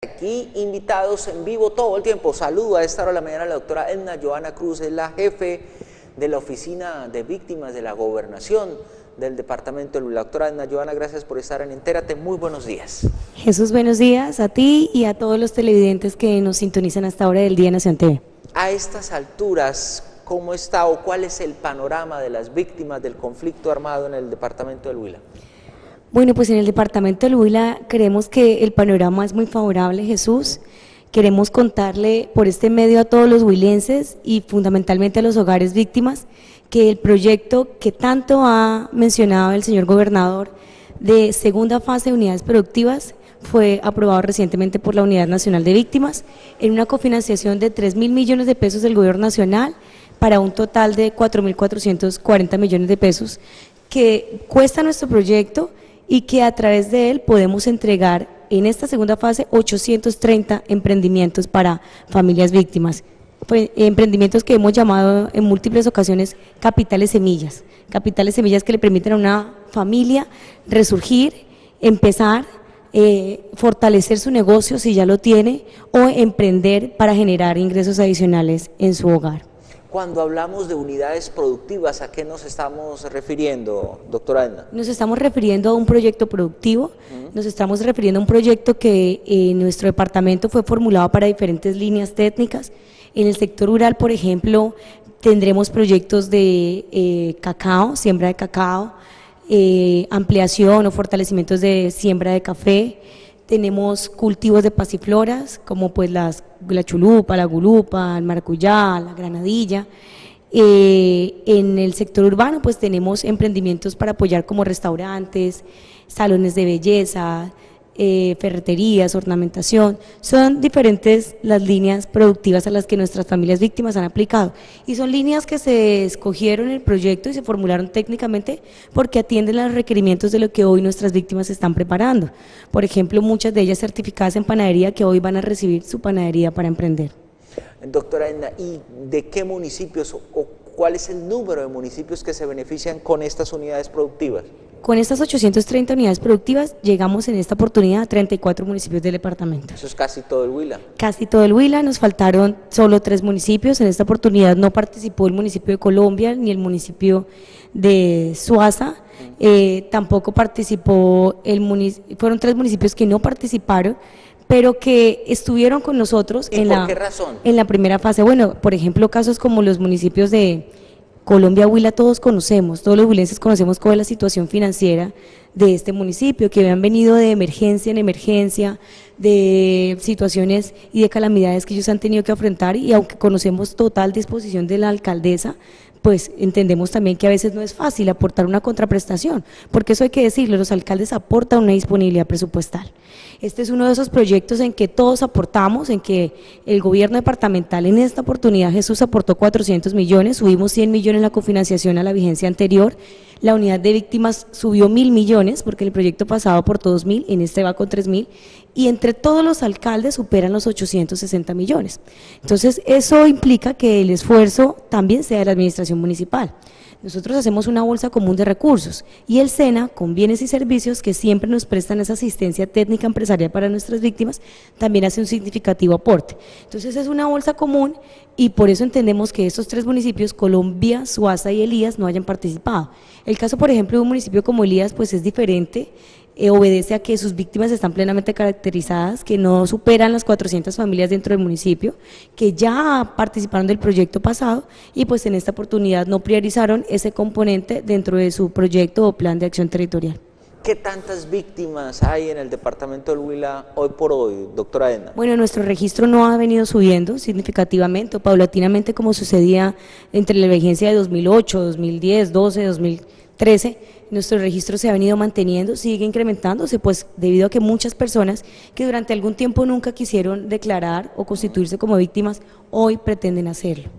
Aquí invitados en vivo todo el tiempo. Saludo a esta hora de la mañana a la doctora Edna Johanna Cruz, es la jefe de la Oficina de Víctimas de la Gobernación del Departamento del Huila. Doctora Edna Johanna, gracias por estar en Entérate, muy buenos días. Jesús, buenos días a ti y a todos los televidentes que nos sintonizan hasta ahora del día en Nación TV. A estas alturas, ¿cómo está o cuál es el panorama de las víctimas del conflicto armado en el Departamento del Huila? Bueno, pues en el Departamento del Huila creemos que el panorama es muy favorable, Jesús. Queremos contarle por este medio a todos los huilenses y fundamentalmente a los hogares víctimas que el proyecto que tanto ha mencionado el señor gobernador de segunda fase de unidades productivas fue aprobado recientemente por la Unidad Nacional de Víctimas en una cofinanciación de 3.000 millones de pesos del gobierno nacional para un total de 4.440 millones de pesos que cuesta nuestro proyecto y que a través de él podemos entregar en esta segunda fase 830 emprendimientos para familias víctimas. Emprendimientos que hemos llamado en múltiples ocasiones capitales semillas que le permiten a una familia resurgir, empezar, fortalecer su negocio si ya lo tiene o emprender para generar ingresos adicionales en su hogar. Cuando hablamos de unidades productivas, ¿a qué nos estamos refiriendo, doctora Edna? Nos estamos refiriendo a un proyecto productivo, nos estamos refiriendo a un proyecto que en nuestro departamento fue formulado para diferentes líneas técnicas. En el sector rural, por ejemplo, tendremos proyectos de cacao, siembra de cacao, ampliación o fortalecimientos de siembra de café. Tenemos cultivos de pasifloras, como pues la chulupa, la gulupa, el maracuyá, la granadilla. En el sector urbano pues tenemos emprendimientos para apoyar como restaurantes, salones de belleza, ferreterías, ornamentación. Son diferentes las líneas productivas a las que nuestras familias víctimas han aplicado y son líneas que se escogieron en el proyecto y se formularon técnicamente porque atienden a los requerimientos de lo que hoy nuestras víctimas están preparando. Por ejemplo, muchas de ellas certificadas en panadería que hoy van a recibir su panadería para emprender. Doctora Edna, ¿y de qué municipios o cuál es el número de municipios que se benefician con estas unidades productivas? Con estas 830 unidades productivas llegamos en esta oportunidad a 34 municipios del departamento. Eso es casi todo el Huila. Casi todo el Huila, nos faltaron solo 3 municipios. En esta oportunidad no participó el municipio de Colombia ni el municipio de Suaza, tampoco participó fueron 3 municipios que no participaron, pero que estuvieron con nosotros ¿Y por qué razón? En la primera fase. Bueno, por ejemplo, casos como los municipios de Colombia, Huila, todos los huilenses conocemos cuál es la situación financiera de este municipio, que han venido de emergencia en emergencia, de situaciones y de calamidades que ellos han tenido que afrontar, y aunque conocemos total disposición de la alcaldesa, pues entendemos también que a veces no es fácil aportar una contraprestación, porque eso hay que decirlo, los alcaldes aportan una disponibilidad presupuestal. Este es uno de esos proyectos en que todos aportamos, en que el gobierno departamental en esta oportunidad, Jesús, aportó 400 millones, subimos 100 millones en la cofinanciación a la vigencia anterior, la unidad de víctimas subió 1.000 millones, porque el proyecto pasado aportó 2.000, en este va con 3.000, y entre todos los alcaldes superan los 860 millones. Entonces, eso implica que el esfuerzo también sea de la administración municipal. Nosotros hacemos una bolsa común de recursos y el SENA, con bienes y servicios que siempre nos prestan esa asistencia técnica empresarial para nuestras víctimas, también hace un significativo aporte. Entonces es una bolsa común y por eso entendemos que estos 3 municipios, Colombia, Suaza y Elías, no hayan participado. El caso, por ejemplo, de un municipio como Elías, pues es diferente, obedece a que sus víctimas están plenamente caracterizadas, que no superan las 400 familias dentro del municipio, que ya participaron del proyecto pasado y pues en esta oportunidad no priorizaron ese componente dentro de su proyecto o plan de acción territorial. ¿Qué tantas víctimas hay en el departamento del Huila hoy por hoy, doctora Edna? Bueno, nuestro registro no ha venido subiendo significativamente o paulatinamente como sucedía entre la vigencia de 2008, 2010, 12, 2013, nuestro registro se ha venido manteniendo, sigue incrementándose, pues debido a que muchas personas que durante algún tiempo nunca quisieron declarar o constituirse como víctimas, hoy pretenden hacerlo.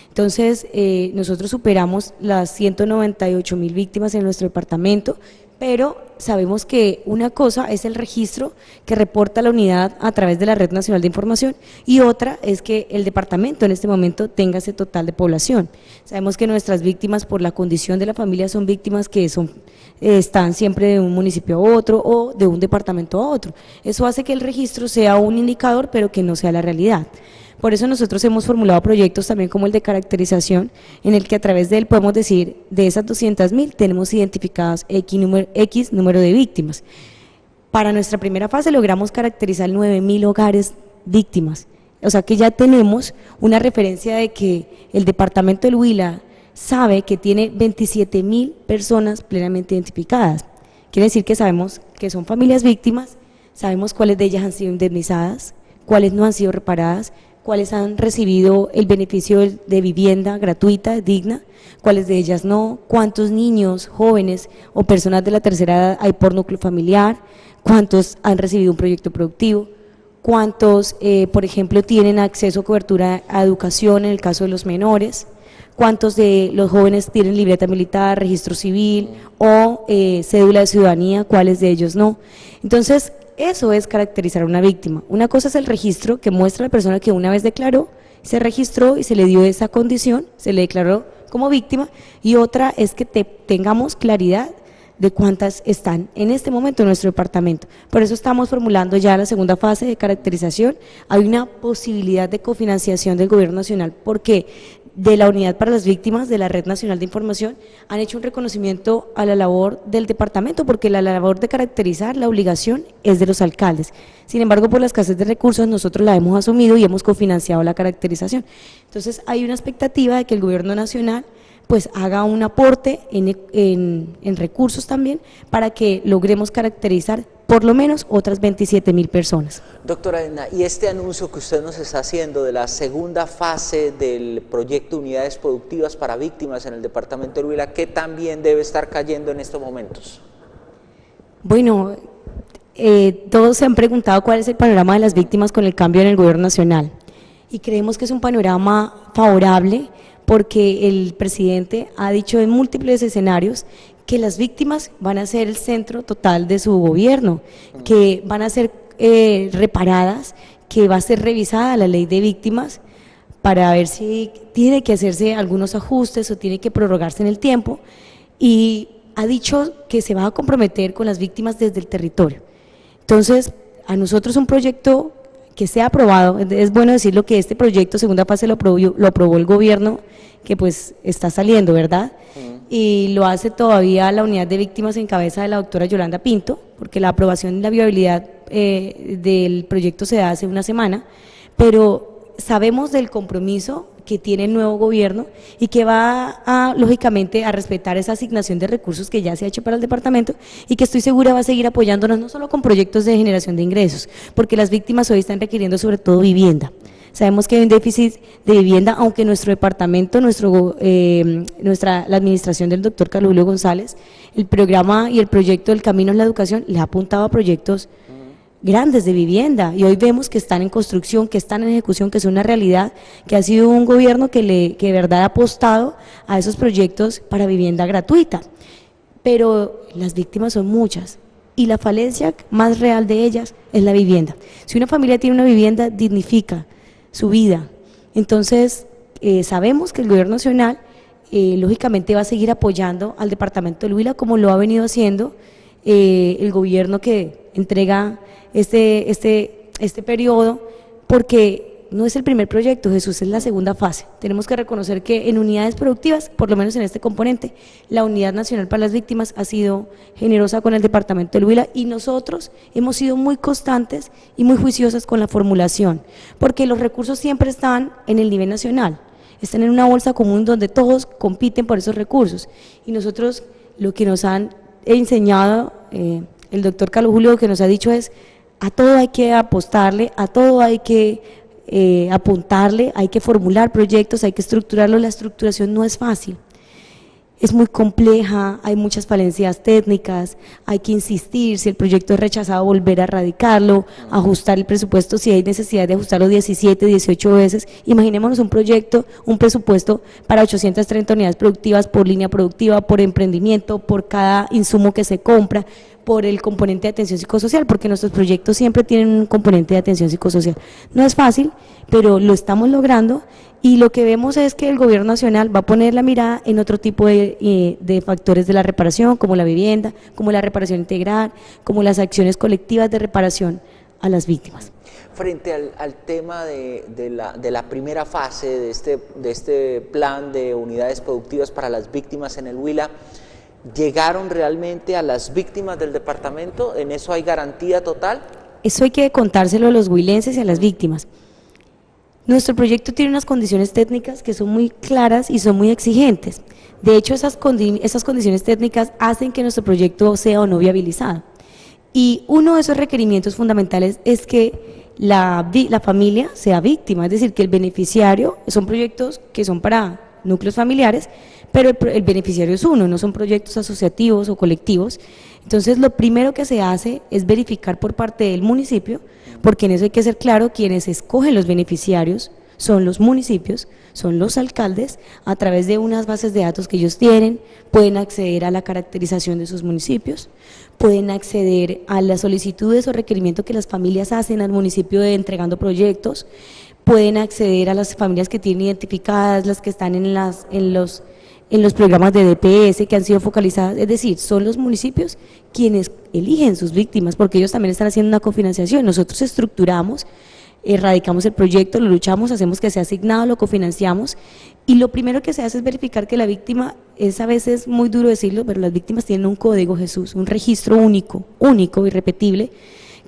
Entonces, nosotros superamos las 198.000 víctimas en nuestro departamento, pero sabemos que una cosa es el registro que reporta la unidad a través de la Red Nacional de Información y otra es que el departamento en este momento tenga ese total de población. Sabemos que nuestras víctimas por la condición de la familia son víctimas que están siempre de un municipio a otro o de un departamento a otro. Eso hace que el registro sea un indicador pero que no sea la realidad. Por eso nosotros hemos formulado proyectos también como el de caracterización, en el que a través de él podemos decir, de esas 200.000 tenemos identificadas X número de víctimas. Para nuestra primera fase logramos caracterizar 9.000 hogares víctimas, o sea que ya tenemos una referencia de que el departamento del Huila sabe que tiene 27.000 personas plenamente identificadas. Quiere decir que sabemos que son familias víctimas, sabemos cuáles de ellas han sido indemnizadas, cuáles no han sido reparadas, cuáles han recibido el beneficio de vivienda gratuita, digna, cuáles de ellas no, cuántos niños, jóvenes o personas de la tercera edad hay por núcleo familiar, cuántos han recibido un proyecto productivo, cuántos, por ejemplo, tienen acceso a cobertura a educación en el caso de los menores, cuántos de los jóvenes tienen libreta militar, registro civil o cédula de ciudadanía, cuáles de ellos no. Entonces, eso es caracterizar a una víctima. Una cosa es el registro que muestra a la persona que una vez declaró, se registró y se le dio esa condición, se le declaró como víctima, y otra es que tengamos claridad de cuántas están en este momento en nuestro departamento. Por eso estamos formulando ya la segunda fase de caracterización. Hay una posibilidad de cofinanciación del Gobierno Nacional porque de la Unidad para las Víctimas de la Red Nacional de Información han hecho un reconocimiento a la labor del departamento, porque la labor de caracterizar, la obligación es de los alcaldes. Sin embargo, por la escasez de recursos nosotros la hemos asumido y hemos cofinanciado la caracterización. Entonces hay una expectativa de que el Gobierno Nacional pues haga un aporte en recursos también para que logremos caracterizar por lo menos otras 27.000 personas. Doctora Edna, y este anuncio que usted nos está haciendo de la segunda fase del proyecto Unidades Productivas para Víctimas en el departamento del Huila, ¿qué también debe estar cayendo en estos momentos? Bueno, todos se han preguntado cuál es el panorama de las víctimas con el cambio en el Gobierno Nacional y creemos que es un panorama favorable porque el presidente ha dicho en múltiples escenarios que las víctimas van a ser el centro total de su gobierno, que van a ser reparadas, que va a ser revisada la ley de víctimas para ver si tiene que hacerse algunos ajustes o tiene que prorrogarse en el tiempo, y ha dicho que se va a comprometer con las víctimas desde el territorio. Entonces, a nosotros un proyecto que sea aprobado, es bueno decirlo que este proyecto segunda fase lo aprobó el gobierno que pues está saliendo, ¿verdad? Y lo hace todavía la unidad de víctimas en cabeza de la doctora Yolanda Pinto, porque la aprobación y la viabilidad del proyecto se da hace una semana, pero sabemos del compromiso que tiene el nuevo gobierno y que va lógicamente a respetar esa asignación de recursos que ya se ha hecho para el departamento y que estoy segura va a seguir apoyándonos no solo con proyectos de generación de ingresos, porque las víctimas hoy están requiriendo sobre todo vivienda. Sabemos que hay un déficit de vivienda, aunque nuestro departamento, la administración del doctor Carlos Julio González, el programa y el proyecto del Camino en la Educación le ha apuntado a proyectos grandes de vivienda, y hoy vemos que están en construcción, que están en ejecución, que es una realidad, que ha sido un gobierno que de verdad ha apostado a esos proyectos para vivienda gratuita, pero las víctimas son muchas y la falencia más real de ellas es la vivienda. Si una familia tiene una vivienda, dignifica su vida. Entonces sabemos que el Gobierno Nacional lógicamente va a seguir apoyando al departamento del Huila como lo ha venido haciendo el gobierno que entrega este periodo, porque no es el primer proyecto, Jesús, es la segunda fase. Tenemos que reconocer que en unidades productivas, por lo menos en este componente, la Unidad Nacional para las Víctimas ha sido generosa con el departamento del Huila y nosotros hemos sido muy constantes y muy juiciosas con la formulación, porque los recursos siempre están en el nivel nacional, están en una bolsa común donde todos compiten por esos recursos, y nosotros lo que nos han enseñado el doctor Carlos Julio, que nos ha dicho es: a todo hay que apostarle, a todo hay que apuntarle, hay que formular proyectos, hay que estructurarlo. La estructuración no es fácil es muy compleja, hay muchas falencias técnicas, hay que insistir, si el proyecto es rechazado, volver a radicarlo, ajustar el presupuesto, si hay necesidad de ajustarlo 17, 18 veces. Imaginémonos un proyecto, un presupuesto para 830 unidades productivas por línea productiva, por emprendimiento, por cada insumo que se compra, por el componente de atención psicosocial, porque nuestros proyectos siempre tienen un componente de atención psicosocial. No es fácil, pero lo estamos logrando, y lo que vemos es que el gobierno nacional va a poner la mirada en otro tipo de factores de la reparación, como la vivienda, como la reparación integral, como las acciones colectivas de reparación a las víctimas. Frente al tema de la primera fase de este plan de unidades productivas para las víctimas en el Huila, ¿llegaron realmente a las víctimas del departamento? ¿En eso hay garantía total? Eso hay que contárselo a los huilenses y a las víctimas. Nuestro proyecto tiene unas condiciones técnicas que son muy claras y son muy exigentes. De hecho, esas condiciones técnicas hacen que nuestro proyecto sea o no viabilizado. Y uno de esos requerimientos fundamentales es que la familia sea víctima, es decir, que el beneficiario, son proyectos que son para núcleos familiares, pero el beneficiario es uno, no son proyectos asociativos o colectivos. Entonces, lo primero que se hace es verificar por parte del municipio, porque en eso hay que ser claro, quienes escogen los beneficiarios son los municipios, son los alcaldes, a través de unas bases de datos que ellos tienen, pueden acceder a la caracterización de sus municipios, pueden acceder a las solicitudes o requerimientos que las familias hacen al municipio entregando proyectos, pueden acceder a las familias que tienen identificadas, las que están en los programas de DPS que han sido focalizadas, es decir, son los municipios quienes eligen sus víctimas, porque ellos también están haciendo una cofinanciación. Nosotros estructuramos, erradicamos el proyecto, lo luchamos, hacemos que sea asignado, lo cofinanciamos, y lo primero que se hace es verificar que la víctima, es a veces muy duro decirlo, pero las víctimas tienen un código, Jesús, un registro único, irrepetible,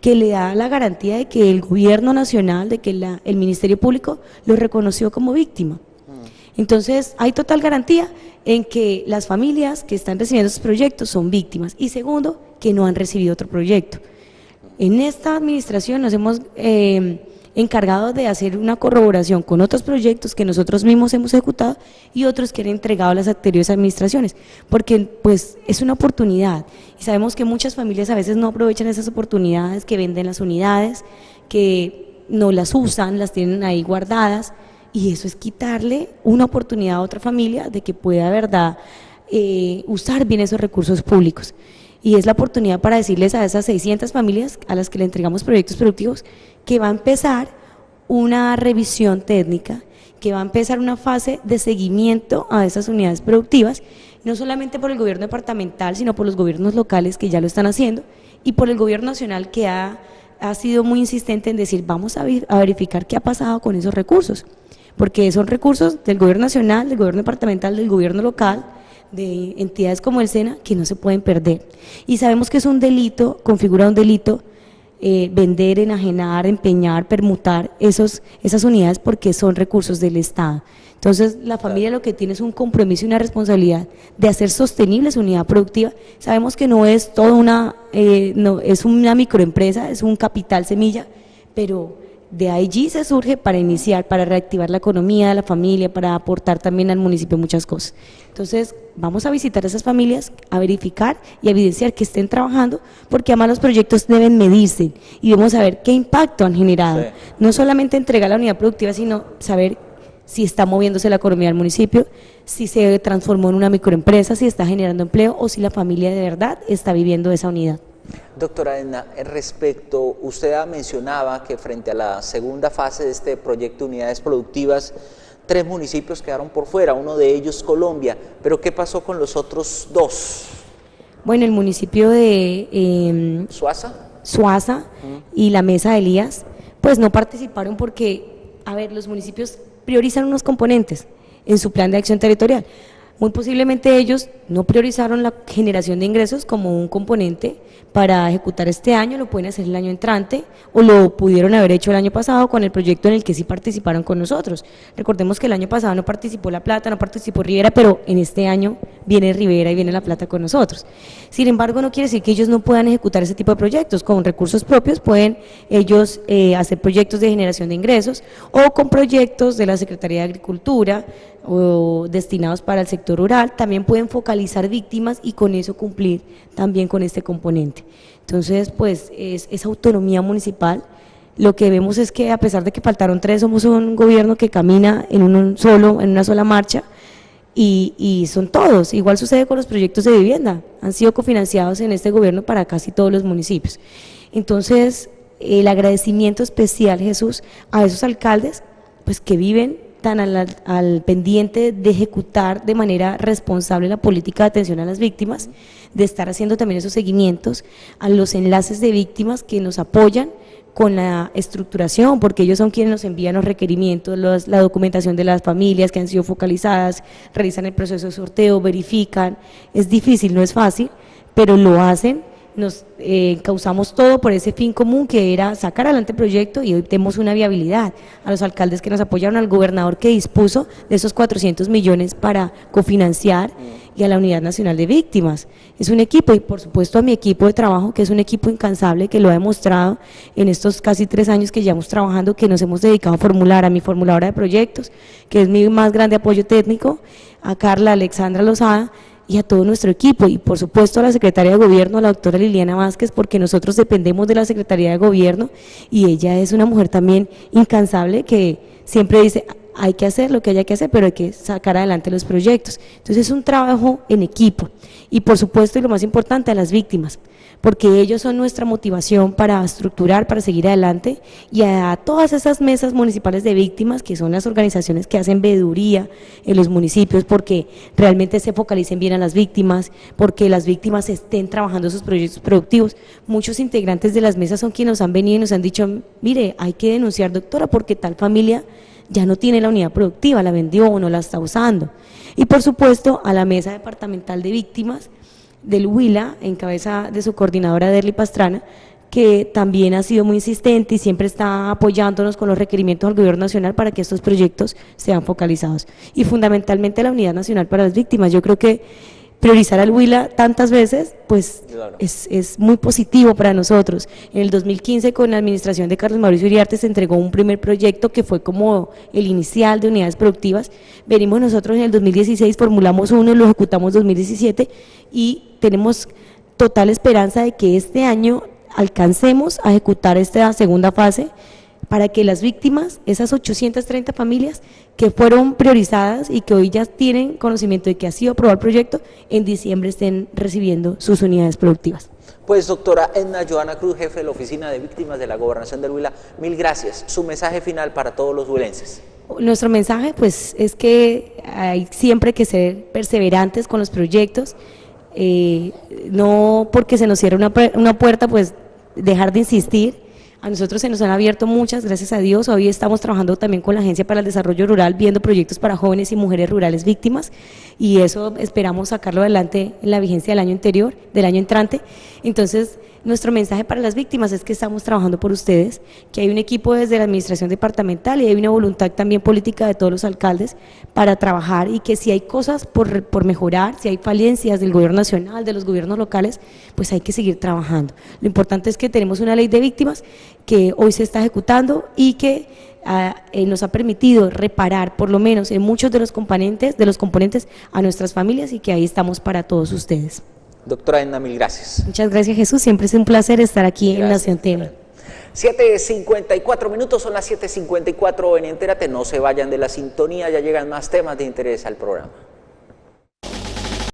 que le da la garantía de que el gobierno nacional, de que el Ministerio Público lo reconoció como víctima. Entonces, hay total garantía en que las familias que están recibiendo esos proyectos son víctimas, y segundo, que no han recibido otro proyecto. En esta administración nos hemos encargado de hacer una corroboración con otros proyectos que nosotros mismos hemos ejecutado y otros que han entregado a las anteriores administraciones, porque pues es una oportunidad, y sabemos que muchas familias a veces no aprovechan esas oportunidades, que venden las unidades, que no las usan, las tienen ahí guardadas, y eso es quitarle una oportunidad a otra familia de que pueda, verdad, usar bien esos recursos públicos. Y es la oportunidad para decirles a esas 600 familias a las que le entregamos proyectos productivos que va a empezar una revisión técnica, que va a empezar una fase de seguimiento a esas unidades productivas, no solamente por el gobierno departamental, sino por los gobiernos locales que ya lo están haciendo, y por el gobierno nacional, que ha sido muy insistente en decir, vamos a verificar qué ha pasado con esos recursos, porque son recursos del gobierno nacional, del gobierno departamental, del gobierno local, de entidades como el SENA, que no se pueden perder. Y sabemos que es un delito, configura un delito, vender, enajenar, empeñar, permutar esas unidades, porque son recursos del Estado. Entonces, la familia lo que tiene es un compromiso y una responsabilidad de hacer sostenible su unidad productiva. Sabemos que no es toda no es una microempresa, es un capital semilla, pero de allí se surge para iniciar, para reactivar la economía de la familia, para aportar también al municipio muchas cosas. Entonces, vamos a visitar a esas familias, a verificar y a evidenciar que estén trabajando, porque además los proyectos deben medirse y debemos saber qué impacto han generado. Sí. No solamente entregar la unidad productiva, sino saber si está moviéndose la economía del municipio, si se transformó en una microempresa, si está generando empleo o si la familia de verdad está viviendo esa unidad. Doctora Edna, respecto, usted mencionaba que frente a la segunda fase de este proyecto de unidades productivas, 3 municipios quedaron por fuera, uno de ellos Colombia, pero ¿qué pasó con los otros 2? Bueno, el municipio de Suaza y la Mesa de Elías, pues no participaron porque, a ver, los municipios priorizan unos componentes en su plan de acción territorial. Muy posiblemente ellos no priorizaron la generación de ingresos como un componente para ejecutar este año, lo pueden hacer el año entrante, o lo pudieron haber hecho el año pasado con el proyecto en el que sí participaron con nosotros. Recordemos que el año pasado no participó La Plata, no participó Rivera, pero en este año viene Rivera y viene La Plata con nosotros. Sin embargo, no quiere decir que ellos no puedan ejecutar ese tipo de proyectos. Con recursos propios pueden ellos hacer proyectos de generación de ingresos, o con proyectos de la Secretaría de Agricultura o destinados para el sector rural, también pueden focalizar víctimas y con eso cumplir también con este componente. Entonces, pues es autonomía municipal. Lo que vemos es que a pesar de que faltaron 3, somos un gobierno que camina en una sola marcha y son todos. Igual sucede con los proyectos de vivienda, han sido cofinanciados en este gobierno para casi todos los municipios. Entonces, el agradecimiento especial, Jesús, a esos alcaldes pues que viven tan al pendiente de ejecutar de manera responsable la política de atención a las víctimas, de estar haciendo también esos seguimientos a los enlaces de víctimas que nos apoyan con la estructuración, porque ellos son quienes nos envían los requerimientos, la documentación de las familias que han sido focalizadas, realizan el proceso de sorteo, verifican. Es difícil, no es fácil, pero lo hacen. Nos causamos todo por ese fin común que era sacar adelante el proyecto y hoy tenemos una viabilidad. A los alcaldes que nos apoyaron, al gobernador que dispuso de esos 400 millones para cofinanciar y a la Unidad Nacional de Víctimas. Es un equipo y por supuesto a mi equipo de trabajo que es un equipo incansable que lo ha demostrado en estos casi 3 años que llevamos trabajando, que nos hemos dedicado a formular, a mi formuladora de proyectos, que es mi más grande apoyo técnico, a Carla Alexandra Lozada, y a todo nuestro equipo, y por supuesto a la Secretaria de Gobierno, a la doctora Liliana Vázquez, porque nosotros dependemos de la Secretaría de Gobierno, y ella es una mujer también incansable que siempre dice, hay que hacer lo que haya que hacer, pero hay que sacar adelante los proyectos. Entonces es un trabajo en equipo, y por supuesto, y lo más importante, a las víctimas, porque ellos son nuestra motivación para estructurar, para seguir adelante, y a todas esas mesas municipales de víctimas, que son las organizaciones que hacen veeduría en los municipios, porque realmente se focalicen bien a las víctimas, porque las víctimas estén trabajando sus proyectos productivos. Muchos integrantes de las mesas son quienes nos han venido y nos han dicho, mire, hay que denunciar, doctora, porque tal familia ya no tiene la unidad productiva, la vendió o no la está usando. Y por supuesto a la mesa departamental de víctimas del Huila, en cabeza de su coordinadora Derly Pastrana, que también ha sido muy insistente y siempre está apoyándonos con los requerimientos al Gobierno Nacional para que estos proyectos sean focalizados. Y fundamentalmente la Unidad Nacional para las Víctimas. Yo creo que priorizar al Huila tantas veces, pues claro, es muy positivo para nosotros. En el 2015, con la administración de Carlos Mauricio Iriarte, se entregó un primer proyecto que fue como el inicial de unidades productivas. Venimos nosotros en el 2016, formulamos uno, lo ejecutamos en 2017 y tenemos total esperanza de que este año alcancemos a ejecutar esta segunda fase para que las víctimas, esas 830 familias que fueron priorizadas y que hoy ya tienen conocimiento de que ha sido aprobado el proyecto, en diciembre estén recibiendo sus unidades productivas. Pues doctora Edna Johanna Cruz, jefe de la Oficina de Víctimas de la Gobernación del Huila, mil gracias. Su mensaje final para todos los huilenses. Nuestro mensaje pues es que hay siempre que ser perseverantes con los proyectos, no porque se nos cierre una puerta pues dejar de insistir. A nosotros se nos han abierto muchas, gracias a Dios. Hoy estamos trabajando también con la Agencia para el Desarrollo Rural, viendo proyectos para jóvenes y mujeres rurales víctimas, y eso esperamos sacarlo adelante en la vigencia del año entrante. Entonces, nuestro mensaje para las víctimas es que estamos trabajando por ustedes, que hay un equipo desde la administración departamental y hay una voluntad también política de todos los alcaldes para trabajar, y que si hay cosas por mejorar, si hay falencias del gobierno nacional, de los gobiernos locales, pues hay que seguir trabajando. Lo importante es que tenemos una ley de víctimas que hoy se está ejecutando y que nos ha permitido reparar por lo menos en muchos de los componentes a nuestras familias, y que ahí estamos para todos ustedes. Doctora Edna, mil gracias. Muchas gracias, Jesús, siempre es un placer estar aquí en Nación TV. 7:54 minutos, son las 7:54 en Entérate, no se vayan de la sintonía, ya llegan más temas de interés al programa.